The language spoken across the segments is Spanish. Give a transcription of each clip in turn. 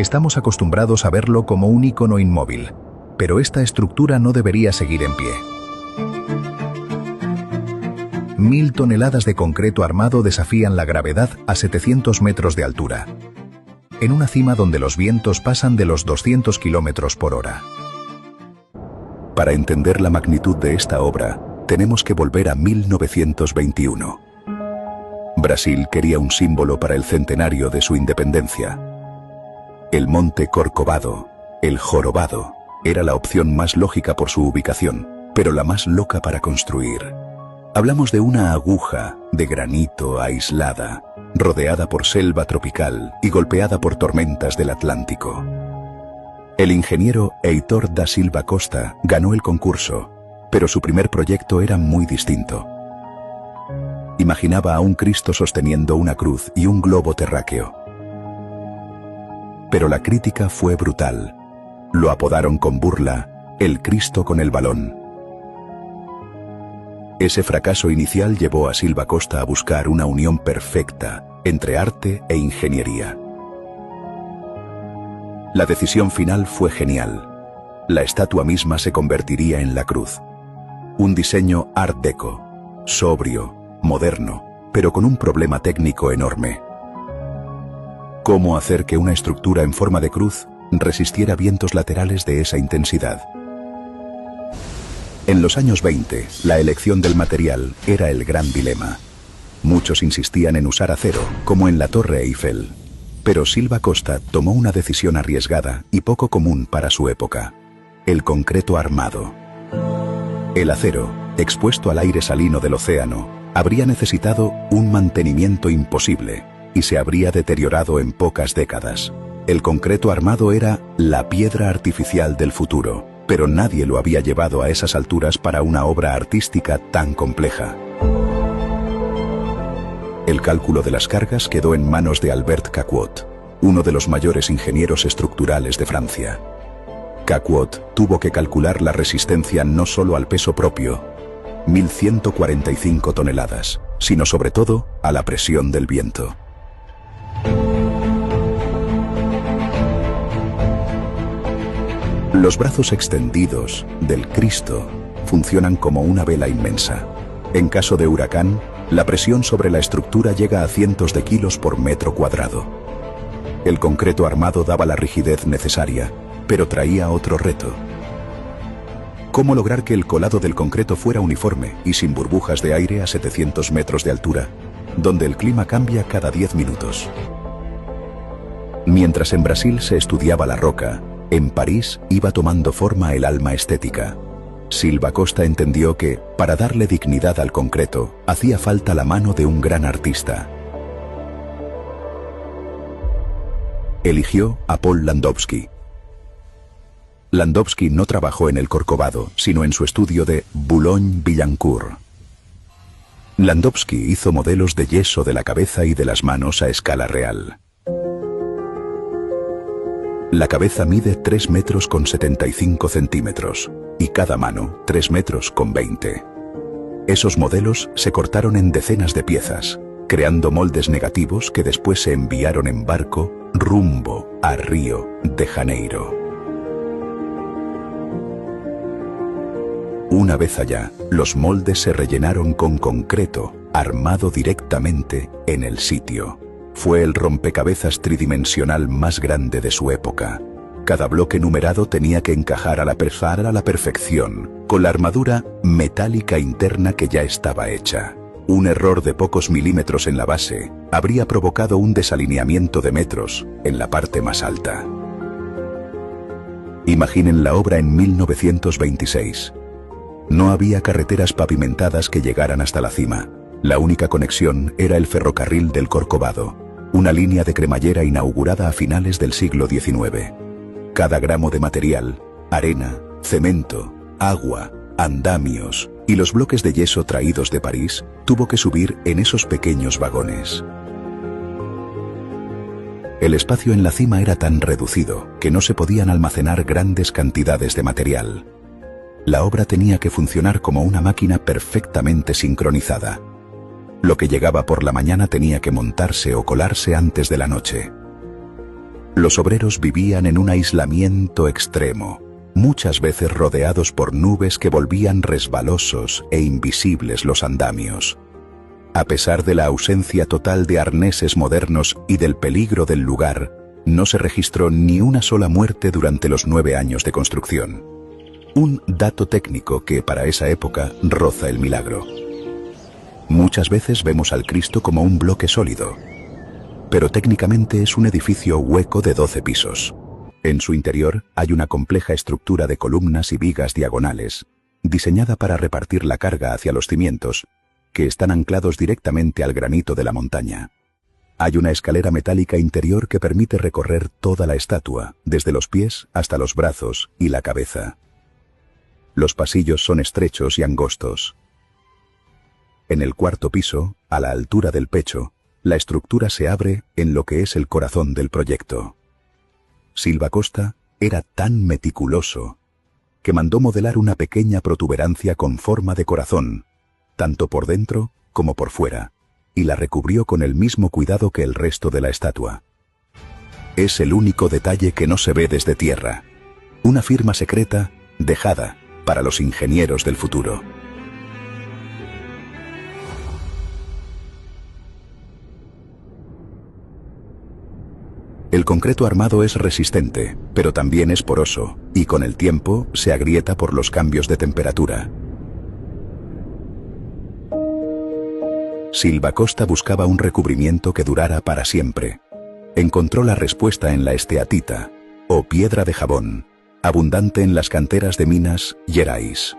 Estamos acostumbrados a verlo como un icono inmóvil, pero esta estructura no debería seguir en pie. 1000 toneladas de concreto armado desafían la gravedad a 700 metros de altura, en una cima donde los vientos pasan de los 200 kilómetros por hora. Para entender la magnitud de esta obra, tenemos que volver a 1921. Brasil quería un símbolo para el centenario de su independencia. El monte Corcovado, el Jorobado, era la opción más lógica por su ubicación, pero la más loca para construir. Hablamos de una aguja de granito aislada, rodeada por selva tropical y golpeada por tormentas del Atlántico. El ingeniero Heitor da Silva Costa ganó el concurso, pero su primer proyecto era muy distinto. Imaginaba a un Cristo sosteniendo una cruz y un globo terráqueo. Pero la crítica fue brutal. Lo apodaron con burla el Cristo con el balón. Ese fracaso inicial llevó a Silva Costa a buscar una unión perfecta entre arte e ingeniería. La decisión final fue genial. La estatua misma se convertiría en la cruz. Un diseño Art Deco, sobrio, moderno, pero con un problema técnico enorme. ¿Cómo hacer que una estructura en forma de cruz resistiera vientos laterales de esa intensidad? En los años 20, la elección del material era el gran dilema. Muchos insistían en usar acero, como en la Torre Eiffel. Pero Silva Costa tomó una decisión arriesgada y poco común para su época: el concreto armado. El acero, expuesto al aire salino del océano, habría necesitado un mantenimiento imposible y se habría deteriorado en pocas décadas. El concreto armado era la piedra artificial del futuro, pero nadie lo había llevado a esas alturas para una obra artística tan compleja. El cálculo de las cargas quedó en manos de Albert Caquot, uno de los mayores ingenieros estructurales de Francia. Caquot tuvo que calcular la resistencia no solo al peso propio, 1145 toneladas, sino sobre todo a la presión del viento. Los brazos extendidos del Cristo funcionan como una vela inmensa. En caso de huracán, la presión sobre la estructura llega a cientos de kilos por metro cuadrado. El concreto armado daba la rigidez necesaria, pero traía otro reto. ¿Cómo lograr que el colado del concreto fuera uniforme y sin burbujas de aire a 700 metros de altura, donde el clima cambia cada 10 minutos? Mientras en Brasil se estudiaba la roca, en París iba tomando forma el alma estética. Silva Costa entendió que, para darle dignidad al concreto, hacía falta la mano de un gran artista. Eligió a Paul Landowski. Landowski no trabajó en el Corcovado, sino en su estudio de Boulogne-Billancourt. Landowski hizo modelos de yeso de la cabeza y de las manos a escala real. La cabeza mide 3 metros con 75 centímetros y cada mano 3 metros con 20. Esos modelos se cortaron en decenas de piezas, creando moldes negativos que después se enviaron en barco rumbo a Río de Janeiro. Una vez allá, los moldes se rellenaron con concreto, armado directamente en el sitio. Fue el rompecabezas tridimensional más grande de su época. Cada bloque numerado tenía que encajar a la perfección, con la armadura metálica interna que ya estaba hecha. Un error de pocos milímetros en la base habría provocado un desalineamiento de metros en la parte más alta. Imaginen la obra en 1926. No había carreteras pavimentadas que llegaran hasta la cima. La única conexión era el ferrocarril del Corcovado, una línea de cremallera inaugurada a finales del siglo XIX. Cada gramo de material, arena, cemento, agua, andamios y los bloques de yeso traídos de París, tuvo que subir en esos pequeños vagones. El espacio en la cima era tan reducido que no se podían almacenar grandes cantidades de material. La obra tenía que funcionar como una máquina perfectamente sincronizada. Lo que llegaba por la mañana tenía que montarse o colarse antes de la noche. Los obreros vivían en un aislamiento extremo, muchas veces rodeados por nubes que volvían resbalosos e invisibles los andamios. A pesar de la ausencia total de arneses modernos y del peligro del lugar, no se registró ni una sola muerte durante los 9 años de construcción. Un dato técnico que para esa época roza el milagro. Muchas veces vemos al Cristo como un bloque sólido, pero técnicamente es un edificio hueco de 12 pisos. En su interior hay una compleja estructura de columnas y vigas diagonales, diseñada para repartir la carga hacia los cimientos, que están anclados directamente al granito de la montaña. Hay una escalera metálica interior que permite recorrer toda la estatua, desde los pies hasta los brazos y la cabeza. Los pasillos son estrechos y angostos. En el cuarto piso, a la altura del pecho, la estructura se abre en lo que es el corazón del proyecto. Silva Costa era tan meticuloso que mandó modelar una pequeña protuberancia con forma de corazón, tanto por dentro como por fuera, y la recubrió con el mismo cuidado que el resto de la estatua. Es el único detalle que no se ve desde tierra, una firma secreta dejada para los ingenieros del futuro. El concreto armado es resistente, pero también es poroso, y con el tiempo se agrieta por los cambios de temperatura. Silva Costa buscaba un recubrimiento que durara para siempre. Encontró la respuesta en la esteatita, o piedra de jabón, abundante en las canteras de Minas Gerais.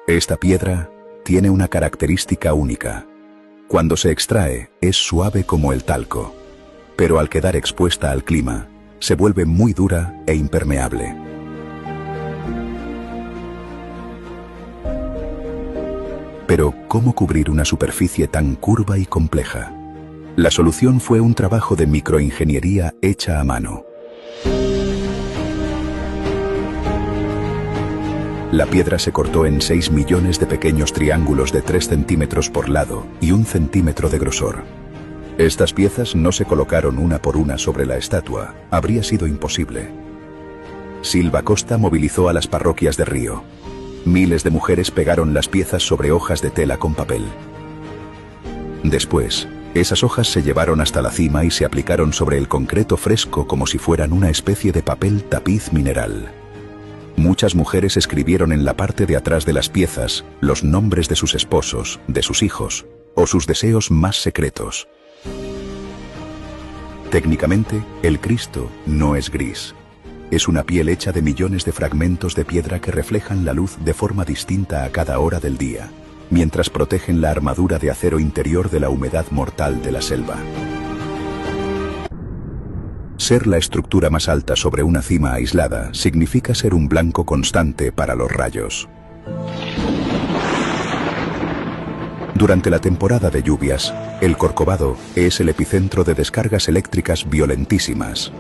Esta piedra tiene una característica única. Cuando se extrae, es suave como el talco, pero al quedar expuesta al clima, se vuelve muy dura e impermeable. Pero, ¿cómo cubrir una superficie tan curva y compleja? La solución fue un trabajo de microingeniería hecha a mano. La piedra se cortó en 6 millones de pequeños triángulos de 3 centímetros por lado y 1 centímetro de grosor. Estas piezas no se colocaron una por una sobre la estatua, habría sido imposible. Silva Costa movilizó a las parroquias de Río. Miles de mujeres pegaron las piezas sobre hojas de tela con papel. Después, esas hojas se llevaron hasta la cima y se aplicaron sobre el concreto fresco como si fueran una especie de papel tapiz mineral. Muchas mujeres escribieron en la parte de atrás de las piezas los nombres de sus esposos, de sus hijos, o sus deseos más secretos. Técnicamente, el Cristo no es gris. Es una piel hecha de millones de fragmentos de piedra que reflejan la luz de forma distinta a cada hora del día, mientras protegen la armadura de acero interior de la humedad mortal de la selva. Ser la estructura más alta sobre una cima aislada significa ser un blanco constante para los rayos. Durante la temporada de lluvias, el Corcovado es el epicentro de descargas eléctricas violentísimas.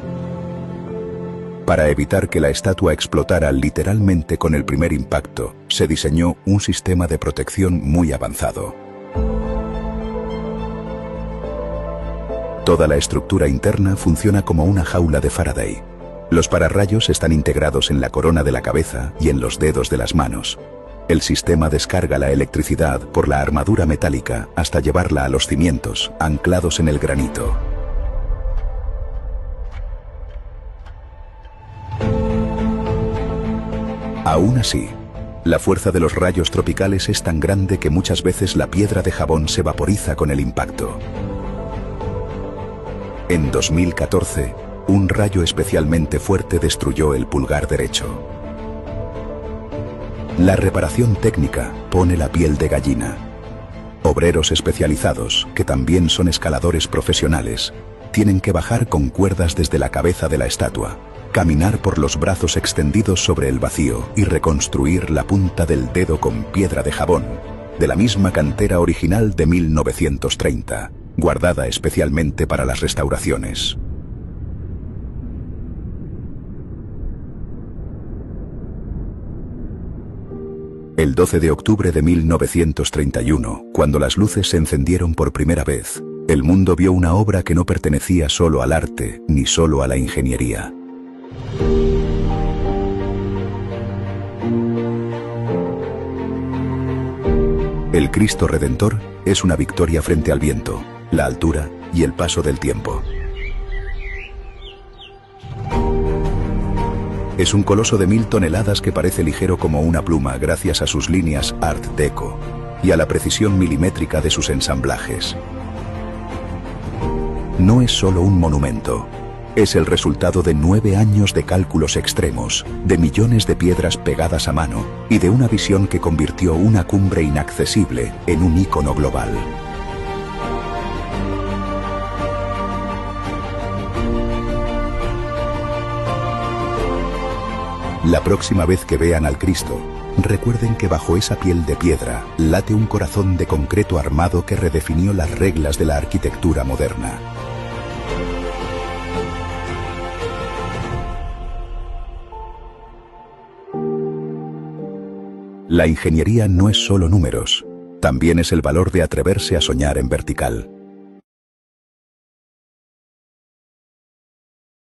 Para evitar que la estatua explotara literalmente con el primer impacto, se diseñó un sistema de protección muy avanzado. Toda la estructura interna funciona como una jaula de Faraday. Los pararrayos están integrados en la corona de la cabeza y en los dedos de las manos. El sistema descarga la electricidad por la armadura metálica hasta llevarla a los cimientos, anclados en el granito. Aún así, la fuerza de los rayos tropicales es tan grande que muchas veces la piedra de jabón se vaporiza con el impacto. En 2014, un rayo especialmente fuerte destruyó el pulgar derecho. La reparación técnica pone la piel de gallina. Obreros especializados, que también son escaladores profesionales, tienen que bajar con cuerdas desde la cabeza de la estatua, caminar por los brazos extendidos sobre el vacío y reconstruir la punta del dedo con piedra de jabón, de la misma cantera original de 1930, guardada especialmente para las restauraciones. El 12 de octubre de 1931, cuando las luces se encendieron por primera vez, El mundo vio una obra que no pertenecía solo al arte, ni solo a la ingeniería. El Cristo Redentor es una victoria frente al viento, la altura y el paso del tiempo. Es un coloso de 1000 toneladas que parece ligero como una pluma gracias a sus líneas Art Deco y a la precisión milimétrica de sus ensamblajes. No es solo un monumento, es el resultado de 9 años de cálculos extremos, de millones de piedras pegadas a mano y de una visión que convirtió una cumbre inaccesible en un ícono global. La próxima vez que vean al Cristo, recuerden que bajo esa piel de piedra late un corazón de concreto armado que redefinió las reglas de la arquitectura moderna. La ingeniería no es solo números, también es el valor de atreverse a soñar en vertical.